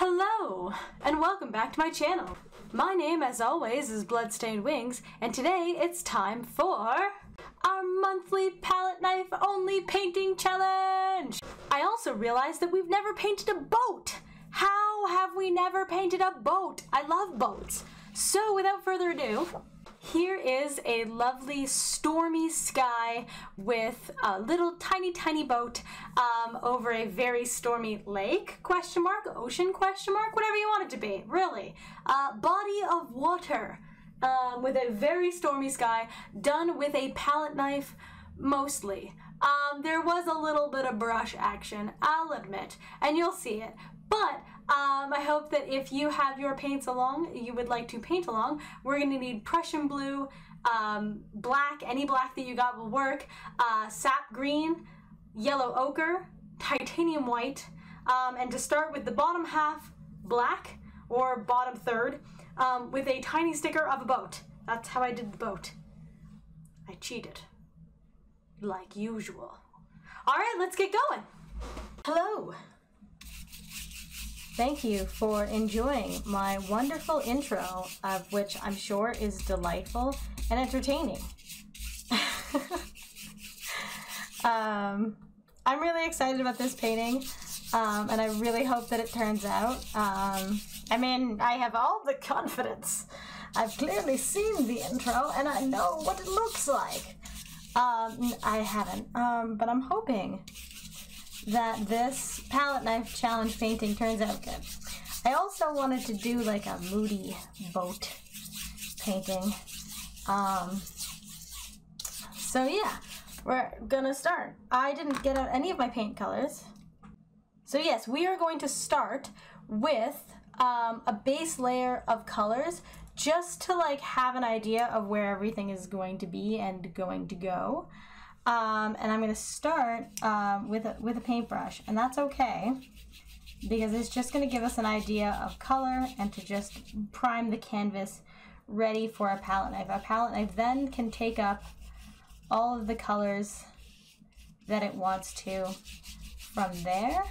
Hello, and welcome back to my channel. My name, as always, is Bloodstained Wings, and today it's time for our monthly palette knife only painting challenge! I also realized that we've never painted a boat! How have we never painted a boat? I love boats! So without further ado, here is a lovely stormy sky with a little tiny boat over a very stormy lake, question mark, ocean, question mark, whatever you want it to be, really. Body of water with a very stormy sky done with a palette knife mostly. There was a little bit of brush action, I'll admit, and you'll see it. But I hope that if you have your paints along, you would like to paint along, we're going to need Prussian blue, black, any black that you got will work, sap green, yellow ochre, titanium white, and to start with the bottom half, black, or bottom third, with a tiny sticker of a boat. That's how I did the boat. I cheated. Like usual. Alright, let's get going! Hello! Thank you for enjoying my wonderful intro, of which I'm sure is delightful and entertaining. I'm really excited about this painting, and I really hope that it turns out. I mean, I have all the confidence. I've clearly seen the intro, and I know what it looks like. I haven't, but I'm hoping that this palette knife challenge painting turns out good. I also wanted to do like a moody boat painting. So yeah, we're gonna start. I didn't get out any of my paint colors. So yes, we are going to start with a base layer of colors just to like have an idea of where everything is going to be and going to go. And I'm going to start with a paintbrush, and that's okay because it's just going to give us an idea of color and to just prime the canvas ready for a palette knife. A palette knife then can take up all of the colors that it wants to from there.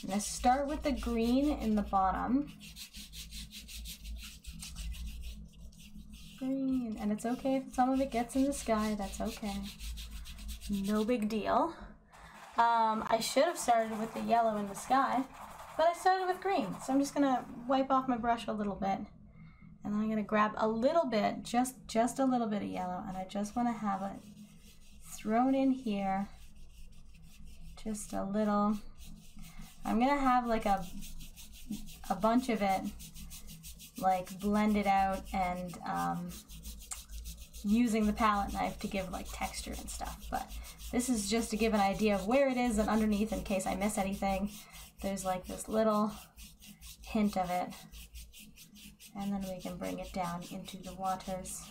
I'm going to start with the green in the bottom. Green, and it's okay if some of it gets in the sky, that's okay. No big deal. I should have started with the yellow in the sky, but I started with green, so I'm just gonna wipe off my brush a little bit, and then I'm gonna grab a little bit, just a little bit of yellow, and I just want to have it thrown in here, just a little. I'm gonna have like a bunch of it like blended out and using the palette knife to give like texture and stuff, but this is just to give an idea of where it is and underneath in case I miss anything. There's like this little hint of it, and then we can bring it down into the waters,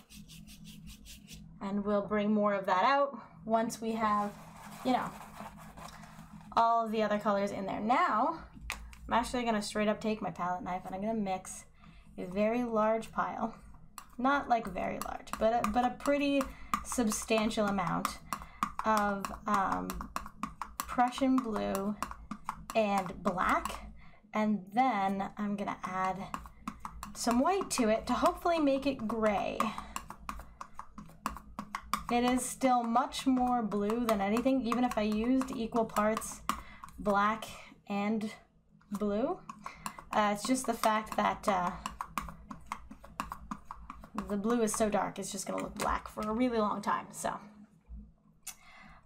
and we'll bring more of that out once we have, you know, all of the other colors in there. Now I'm actually going to straight up take my palette knife and I'm going to mix a very large pile, not like very large, but a pretty substantial amount of Prussian blue and black, and then I'm gonna add some white to it to hopefully make it gray. It is still much more blue than anything, even if I used equal parts black and blue. It's just the fact that the blue is so dark, it's just gonna look black for a really long time. So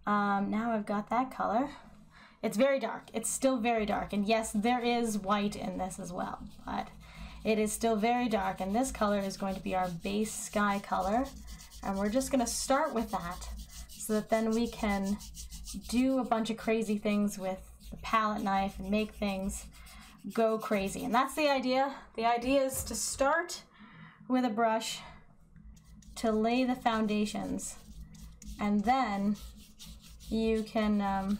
now I've got that color. It's very dark. It's still very dark. And yes, there is white in this as well, but it is still very dark. And this color is going to be our base sky color. And we're just gonna start with that so that then we can do a bunch of crazy things with the palette knife and make things go crazy. And that's the idea. The idea is to start with a brush to lay the foundations, and then you can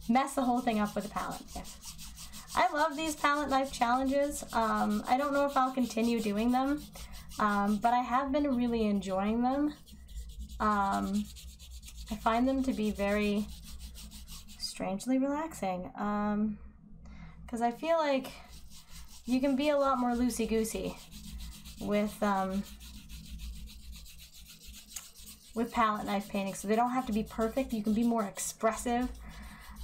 mess the whole thing up with a palette knife. I love these palette knife challenges. I don't know if I'll continue doing them, but I have been really enjoying them. I find them to be very strangely relaxing, because I feel like you can be a lot more loosey-goosey with palette knife painting, so they don't have to be perfect. You can be more expressive,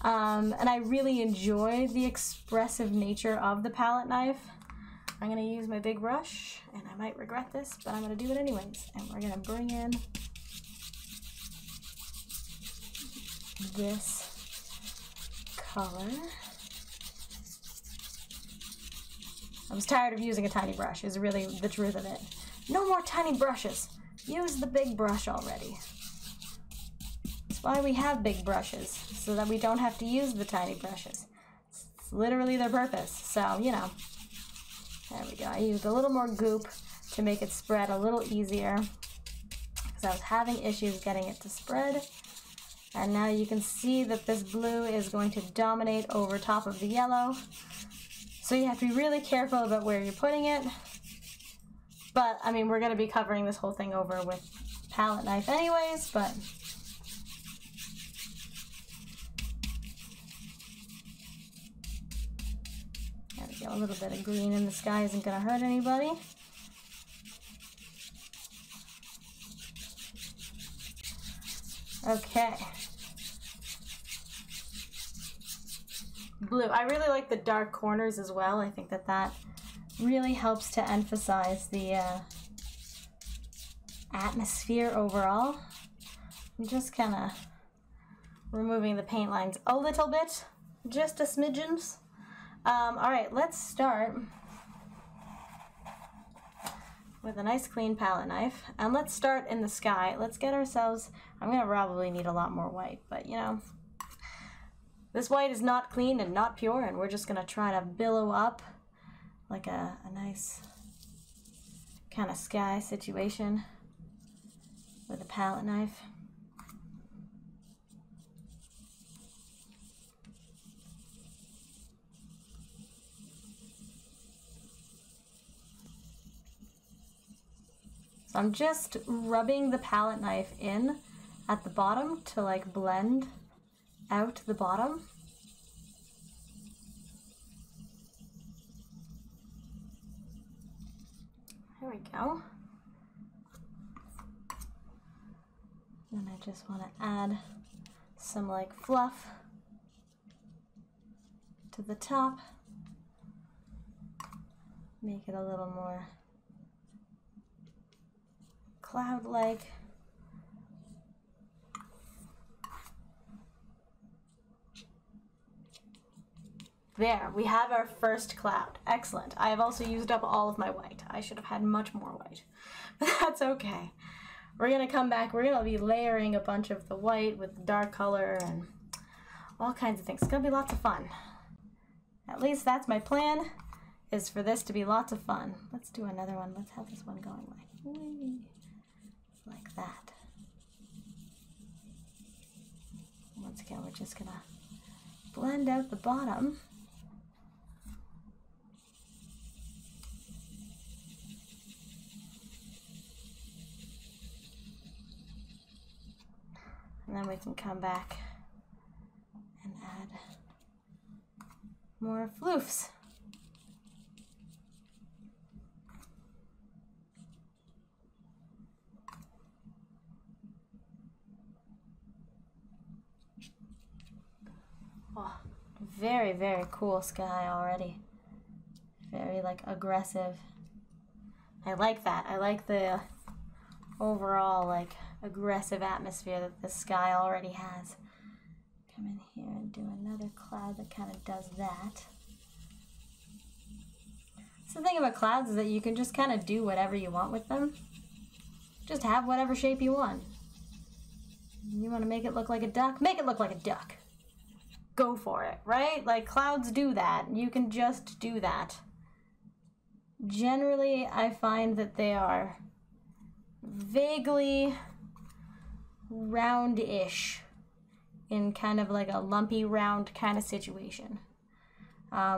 and I really enjoy the expressive nature of the palette knife. I'm gonna use my big brush, and I might regret this, but I'm gonna do it anyways. And we're gonna bring in this color. I was tired of using a tiny brush, is really the truth of it. No more tiny brushes. Use the big brush already. That's why we have big brushes, so that we don't have to use the tiny brushes. It's literally their purpose, so, you know. There we go. I used a little more goop to make it spread a little easier, because I was having issues getting it to spread. And now you can see that this blue is going to dominate over top of the yellow. So you have to be really careful about where you're putting it. But, I mean, we're going to be covering this whole thing over with palette knife anyways, but... There we go, a little bit of green in the sky isn't going to hurt anybody. Okay. Blue. I really like the dark corners as well. I think that that really helps to emphasize the atmosphere overall. I'm just kind of removing the paint lines a little bit, just a smidgens. Alright, let's start with a nice clean palette knife, and let's start in the sky. Let's get ourselves, I'm going to probably need a lot more white, but you know, this white is not clean and not pure, and we're just going to try to billow up like a nice kind of sky situation with a palette knife. So I'm just rubbing the palette knife in at the bottom to like blend out the bottom. There we go. And I just want to add some like fluff to the top. Make it a little more cloud-like. There, we have our first cloud. Excellent. I have also used up all of my white. I should have had much more white, but that's okay. We're gonna come back, we're gonna be layering a bunch of the white with the dark color and all kinds of things. It's gonna be lots of fun. At least that's my plan, is for this to be lots of fun. Let's do another one. Let's have this one going like that. Once again, we're just gonna blend out the bottom. And then we can come back and add more floofs. Oh, very, very cool sky already. Very like aggressive. I like that. I like the overall like aggressive atmosphere that the sky already has. Come in here and do another cloud that kind of does that. So the thing about clouds is that you can just kind of do whatever you want with them. Just have whatever shape you want. You want to make it look like a duck? Make it look like a duck. Go for it, right? Like clouds do that. You can just do that. Generally, I find that they are vaguely round-ish in kind of like a lumpy round kind of situation,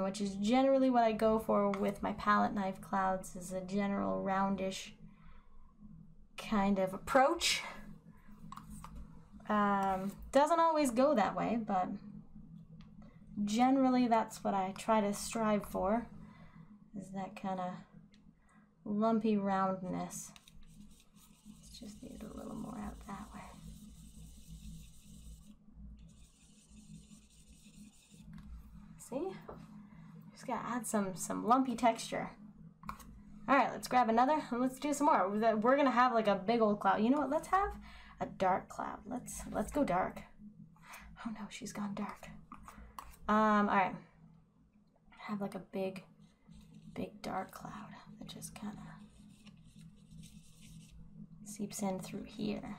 which is generally what I go for with my palette knife clouds, is a general roundish kind of approach. Doesn't always go that way, but generally that's what I try to strive for. is that kind of lumpy roundness. Let's just need a little more out that way. See? Just gotta add some lumpy texture. All right, let's grab another and let's do some more. We're gonna have like a big old cloud. You know what? Let's have a dark cloud. Let's go dark. Oh no, she's gone dark. All right. Have like a big dark cloud that just kind of seeps in through here.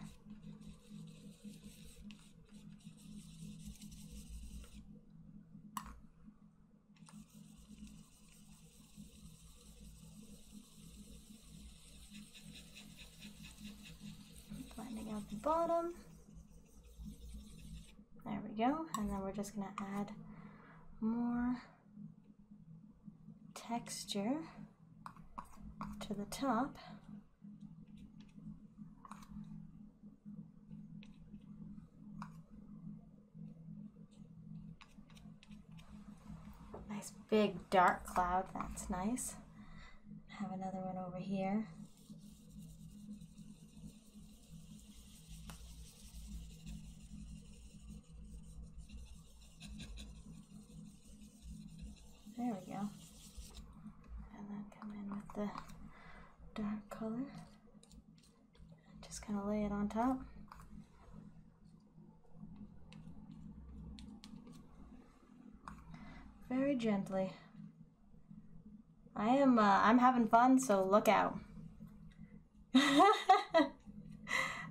Blending out the bottom. There we go. And then we're just gonna add more texture to the top. Nice big dark cloud, that's nice. Have another one over here. There we go. And then come in with the dark color. Just kind of lay it on top. Very gently. I'm having fun, so look out. That's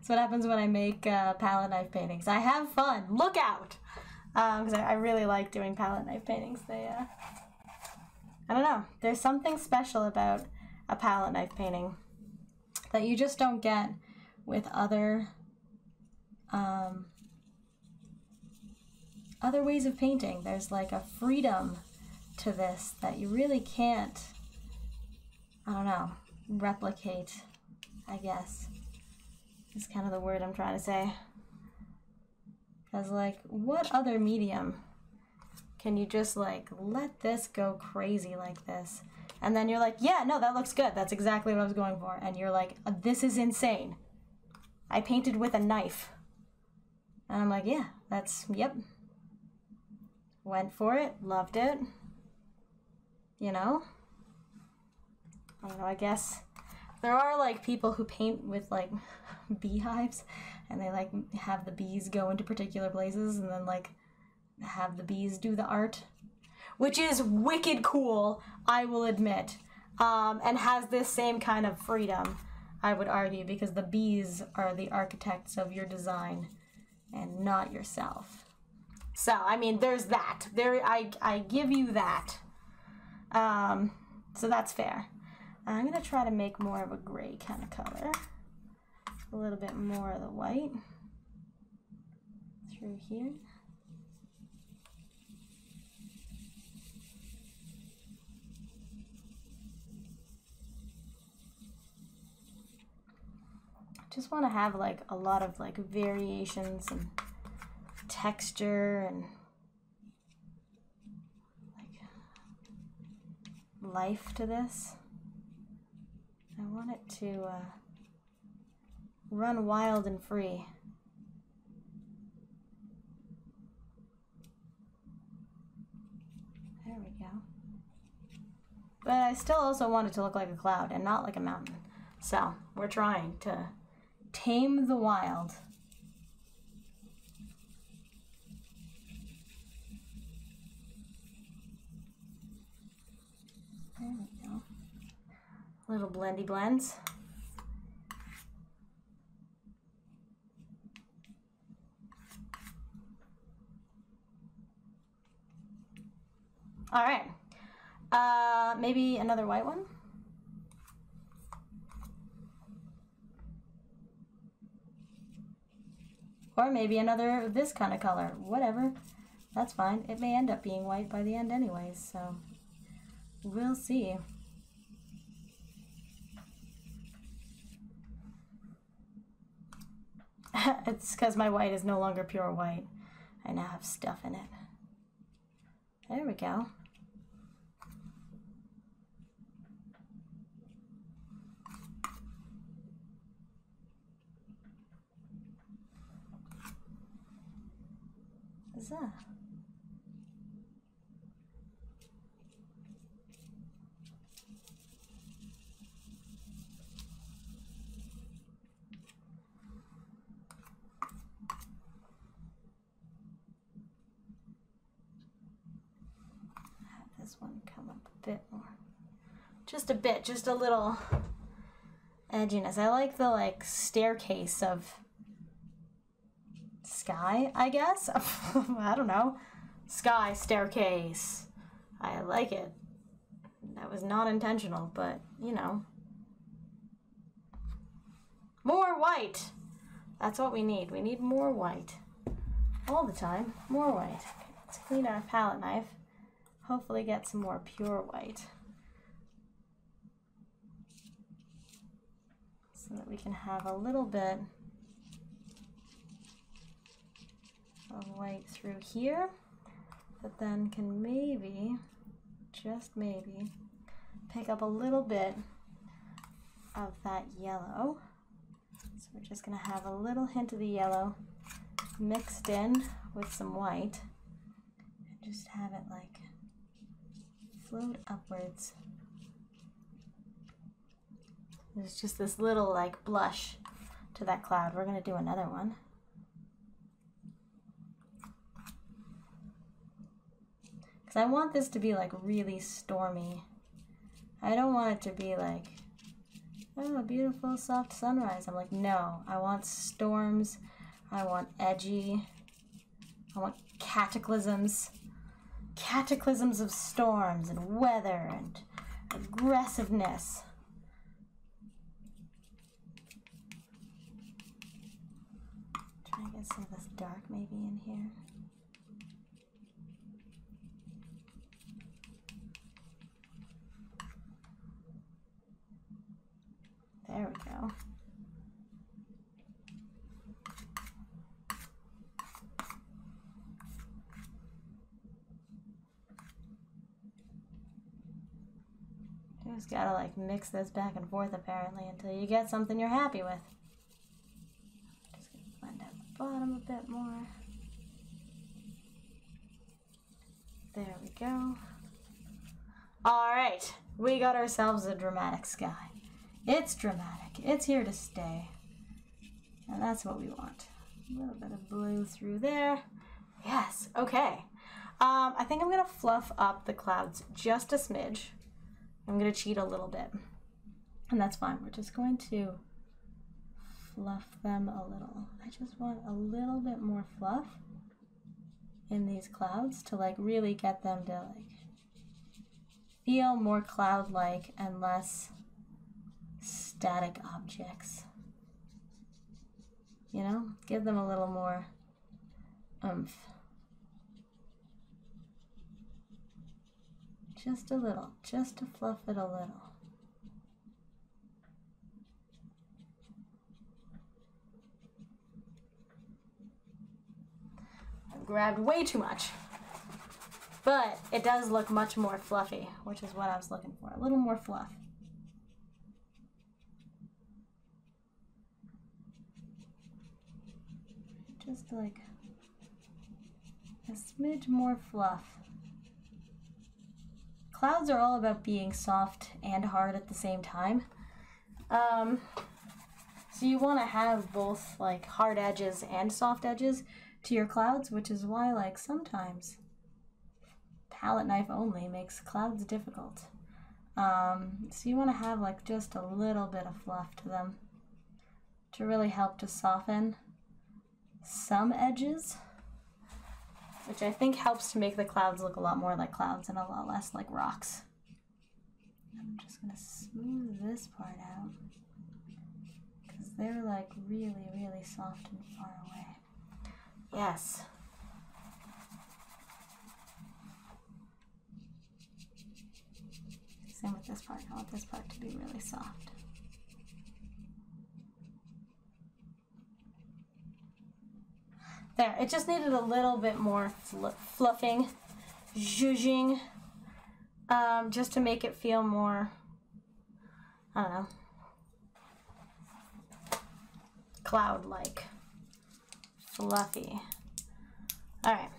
what happens when I make palette knife paintings. I have fun. Look out! Because I really like doing palette knife paintings. I don't know. There's something special about a palette knife painting that you just don't get with other ways of painting. There's like a freedom to this that you really can't, I don't know, replicate, I guess. Is kind of the word I'm trying to say. Because like, what other medium can you just like let this go crazy like this? And then you're like, yeah, no, that looks good. That's exactly what I was going for. And you're like, this is insane. I painted with a knife. And I'm like, yeah, yep. Went for it, loved it. You know? I don't know, I guess there are like people who paint with like beehives and they like have the bees go into particular places and then like have the bees do the art, which is wicked cool, I will admit, and has this same kind of freedom, I would argue, because the bees are the architects of your design and not yourself. So, I mean, there's that. I give you that. So that's fair. I'm going to try to make more of a gray kind of color. A little bit more of the white through here. Just want to have like a lot of like variations and texture and like life to this. I want it to run wild and free. There we go. But I still also want it to look like a cloud and not like a mountain. So we're trying to tame the wild. There we go. Little blendy blends. All right. Maybe another white one. Or maybe another this kind of color. Whatever. That's fine. It may end up being white by the end anyways, so we'll see. It's because my white is no longer pure white. I now have stuff in it. There we go. is that? Have this one come up a bit more. Just a bit, just a little edginess. I like the staircase of sky, I guess. I don't know. Sky staircase. I like it. That was not intentional, but you know. More white. That's what we need. We need more white. All the time. More white. Okay, let's clean our palette knife. Hopefully get some more pure white. So that we can have a little bit of white through here, but then can maybe, just maybe, pick up a little bit of that yellow. So we're just going to have a little hint of the yellow mixed in with some white and just have it like float upwards. There's just this little like blush to that cloud. We're going to do another one. Because I want this to be like really stormy. I don't want it to be like, oh, a beautiful soft sunrise. I'm like, no, I want storms. I want edgy. I want cataclysms. Cataclysms of storms and weather and aggressiveness. Try to get some of this dark maybe in here. There we go. You just gotta like mix this back and forth apparently until you get something you're happy with. Just gonna blend out the bottom a bit more. There we go. All right, we got ourselves a dramatic sky. It's dramatic. It's here to stay. And that's what we want. A little bit of blue through there. Yes, okay. I think I'm gonna fluff up the clouds just a smidge. I'm gonna cheat a little bit. And that's fine. We're just going to fluff them a little. I just want a little bit more fluff in these clouds to like really get them to like feel more cloud-like and less static objects. You know, give them a little more oomph. Just a little, just to fluff it a little. I've grabbed way too much, but it does look much more fluffy, which is what I was looking for. A little more fluff. Just like a smidge more fluff. Clouds are all about being soft and hard at the same time. So you want to have both like hard edges and soft edges to your clouds, which is why like sometimes palette knife only makes clouds difficult. So you want to have like just a little bit of fluff to them to really help to soften some edges, which I think helps to make the clouds look a lot more like clouds and a lot less like rocks. I'm just gonna smooth this part out because they're like really, really soft and far away. Yes. Same with this part. I want this part to be really soft. There, it just needed a little bit more fluffing, zhuzhing, just to make it feel more, I don't know, cloud-like, fluffy. All right,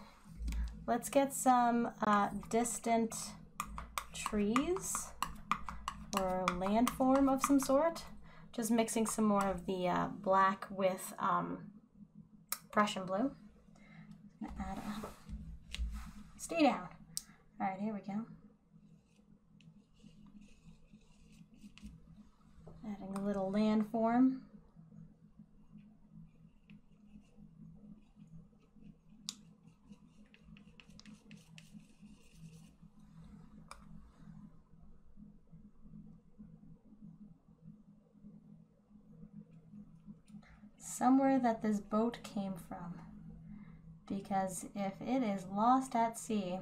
let's get some distant trees or landform of some sort. Just mixing some more of the black with Prussian blue. I'm gonna add stay down. All right, here we go. Adding a little landform. Somewhere that this boat came from, because if it is lost at sea,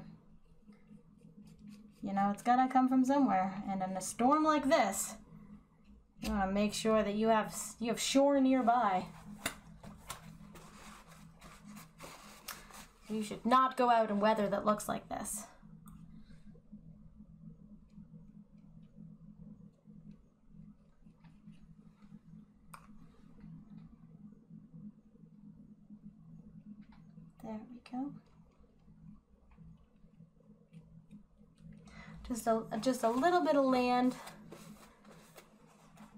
you know, it's gotta come from somewhere. And in a storm like this, you want to make sure that you have shore nearby. You should not go out in weather that looks like this. There we go. Just a little bit of land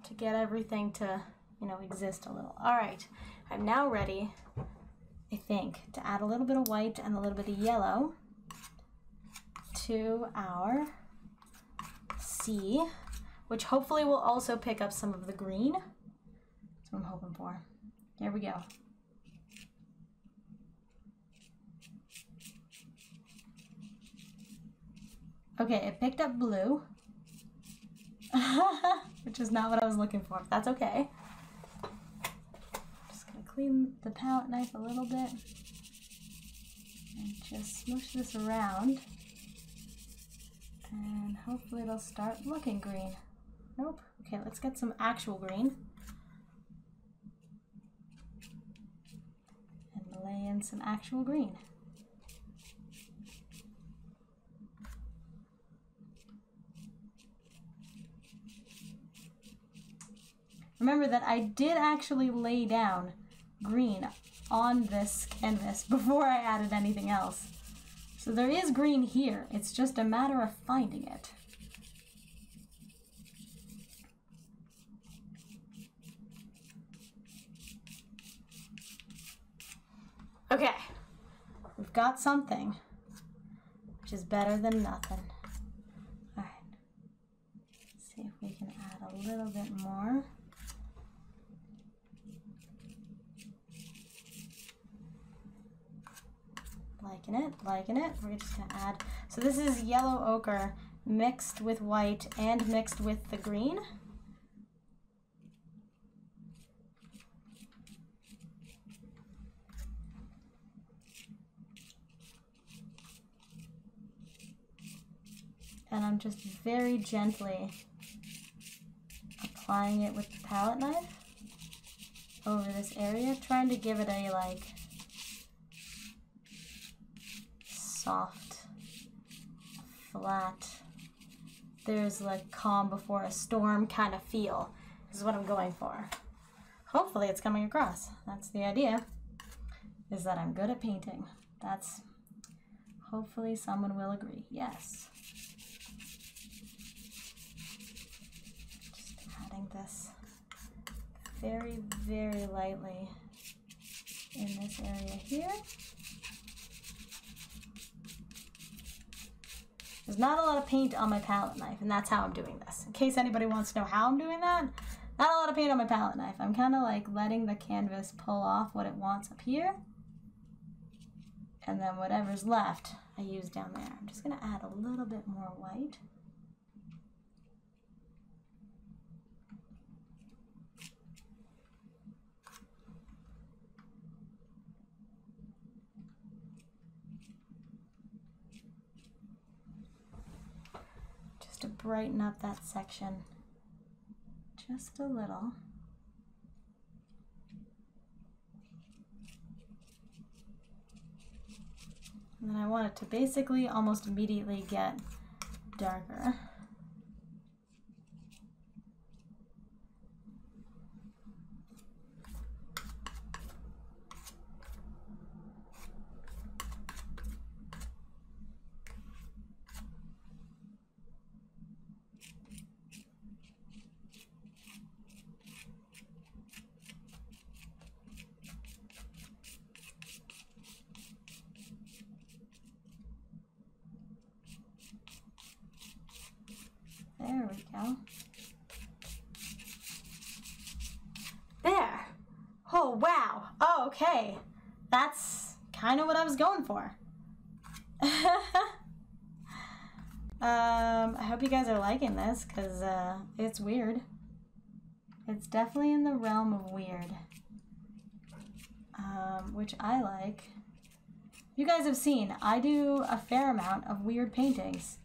to get everything to, you know, exist a little. All right, I'm now ready, I think, to add a little bit of white and a little bit of yellow to our sea, which hopefully will also pick up some of the green. That's what I'm hoping for. There we go. Okay, it picked up blue, which is not what I was looking for. That's okay. Just gonna clean the palette knife a little bit and just smoosh this around, and hopefully it'll start looking green. Nope. Okay, let's get some actual green and lay in some actual green. Remember that I did actually lay down green on this canvas before I added anything else. So there is green here. It's just a matter of finding it. Okay, we've got something, which is better than nothing. All right, let's see if we can add a little bit more. Liking it. We're just gonna add, so this is yellow ochre mixed with white and mixed with the green. And I'm just very gently applying it with the palette knife over this area, trying to give it a like soft, flat, there's like calm before a storm kind of feel is what I'm going for. Hopefully it's coming across. That's the idea, is that I'm good at painting. That's, hopefully someone will agree. Yes. Just adding this very, very lightly in this area here. There's not a lot of paint on my palette knife, and that's how I'm doing this. In case anybody wants to know how I'm doing that, not a lot of paint on my palette knife. I'm kind of like letting the canvas pull off what it wants up here, and then whatever's left, I use down there. I'm just gonna add a little bit more white. To brighten up that section just a little. And then I want it to basically almost immediately get darker. go. There. Oh, wow. Oh, okay. That's kind of what I was going for. I hope you guys are liking this, because it's weird. It's definitely in the realm of weird, which I like. You guys have seen, I do a fair amount of weird paintings,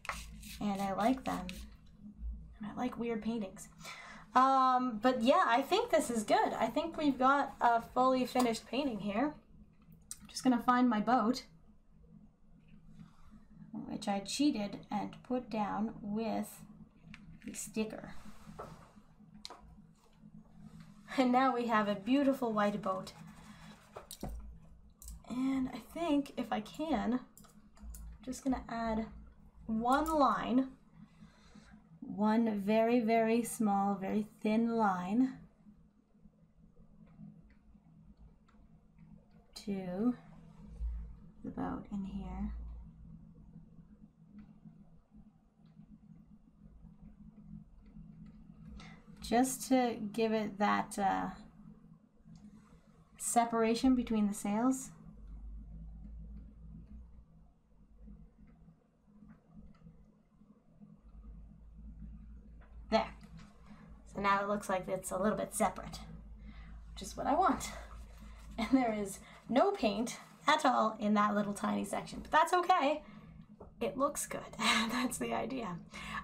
and I like them. And I like weird paintings. But yeah, I think this is good. I think we've got a fully finished painting here. I'm just gonna find my boat, which I cheated and put down with the sticker. And now we have a beautiful white boat. And I think if I can, I'm just gonna add one line, one very, very small, very thin line to the boat in here. Just to give it that separation between the sails. There. So now it looks like it's a little bit separate, which is what I want. And there is no paint at all in that little tiny section, but that's okay. It looks good. That's the idea.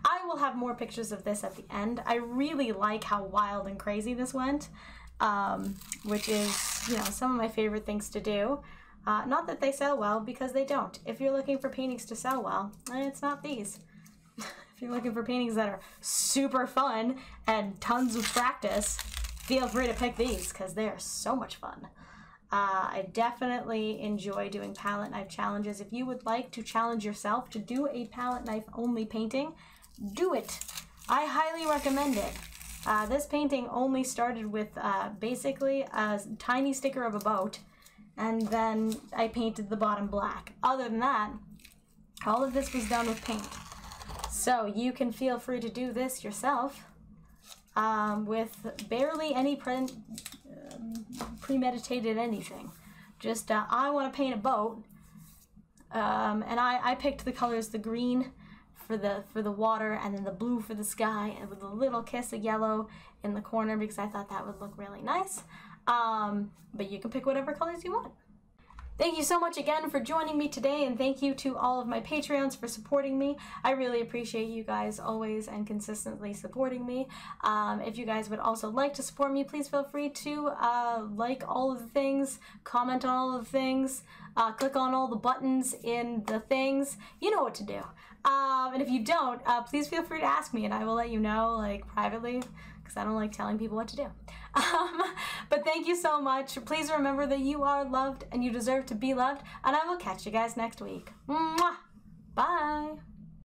I will have more pictures of this at the end. I really like how wild and crazy this went, which is, you know, some of my favorite things to do. Not that they sell well, because they don't. If you're looking for paintings to sell well, it's not these. If you're looking for paintings that are super fun and tons of practice, feel free to pick these, because they are so much fun. I definitely enjoy doing palette knife challenges. If you would like to challenge yourself to do a palette knife only painting, do it. I highly recommend it. This painting only started with basically a tiny sticker of a boat, and then I painted the bottom black. Other than that, all of this was done with paint. So you can feel free to do this yourself with barely any premeditated anything. Just I want to paint a boat, and I picked the colors, the green for the water, and then the blue for the sky, and with a little kiss of yellow in the corner, because I thought that would look really nice. But you can pick whatever colors you want. Thank you so much again for joining me today, and thank you to all of my Patreons for supporting me. I really appreciate you guys always and consistently supporting me. If you guys would also like to support me, please feel free to like all of the things, comment on all of the things, click on all the buttons in the things. You know what to do. And if you don't, please feel free to ask me, and I will let you know, like, privately, because I don't like telling people what to do. But thank you so much. Please remember that you are loved and you deserve to be loved, and I will catch you guys next week. Mwah! Bye!